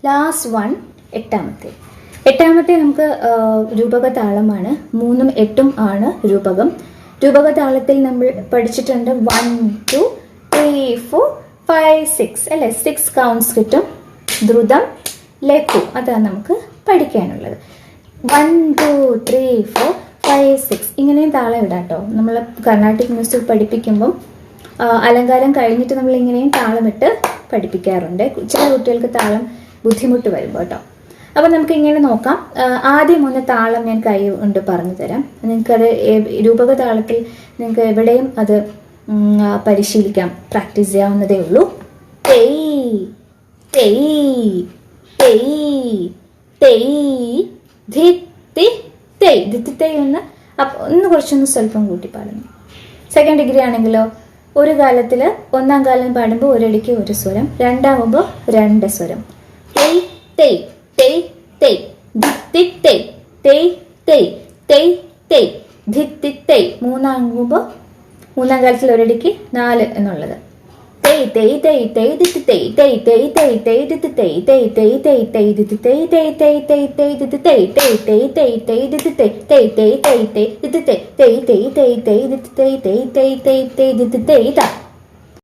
Last one എട്ടാമത്തെ. എട്ടാമത്തെ നമുക്ക് രൂപക താളമാണ്. 3ഉം 8ഉം ആണ് രൂപകം. രൂപക താളത്തിൽ നമ്മൾ പഠിച്ചിട്ടുണ്ട് 1 2 3 4 5 6 അല്ലെ. 6 കൗണ്ട്സ് കിട്ടും. ദ്രുതം, ലഘു, അതാണ് നമുക്ക് പഠിക്കാനുള്ളത്. 1 2 3 4 5 6 ഇങ്ങനെയും താളം ഇടാം കേട്ടോ. നമ്മൾ കർണാട്ടിക് മ്യൂസിക് പഠിപ്പിക്കുമ്പം അലങ്കാരം കഴിഞ്ഞിട്ട് നമ്മൾ ഇങ്ങനെയും താളമിട്ട് പഠിപ്പിക്കാറുണ്ട്. ചില കുട്ടികൾക്ക് താളം ബുദ്ധിമുട്ട് വരുമ്പോൾ കേട്ടോ. അപ്പം നമുക്ക് ഇങ്ങനെ നോക്കാം. ആദ്യം ഒന്ന് താളം ഞാൻ കൈ കൊണ്ട് പറഞ്ഞു തരാം. നിങ്ങൾക്കത് രൂപക താളത്തിൽ നിങ്ങൾക്ക് എവിടെയും അത് പരിശീലിക്കാം, പ്രാക്ടീസ് ചെയ്യാവുന്നതേ ഉള്ളൂ. തെയ് തെയ് തെയ് തെയ് ധിത്തി തെയ്. ധിത്തി തെയ് ഒന്ന് കുറച്ചൊന്ന് സ്വല്പം കൂട്ടി പാടുന്നു. സെക്കൻഡ് ഡിഗ്രി ആണെങ്കിലോ ഒരു കാലത്തിൽ ഒന്നാം കാലം പാടുമ്പോൾ ഒരടിക്ക് ഒരു സ്വരം, രണ്ടാവുമ്പോൾ 2 സ്വരം. തെയ് തെയ് തെയ് തെയ് ധിത്തി തെയ് തെയ് തെയ് തെയ് തെയ് ധിത്തി തെയ്. മൂന്നാകുമ്പോൾ മൂന്നാം കാലത്തിൽ ഒരടിക്ക് 4 എന്നുള്ളത്. തെയ് തെയ് തെയ് തെയ് ധിത്തി തെയ് തെയ് തെയ് തെയ് തെയ് ധിത്തി തെയ് തെയ് തെയ് തെയ് തെയ് ധിത്തി തെയ് തെയ് തെയ് തെയ് തെയ് ധിത്തി തെയ് തെയ് തെയ് തെയ് തെയ് ധിത്തി തെയ് തെയ് തെയ് തെയ് തെയ് ധിത്തി തെയ് തെയ് തെയ് തെയ് തെയ് ധിത്തി തെയ് തെയ് തെയ് തെയ് തെയ് ധിത്തി തെയ്.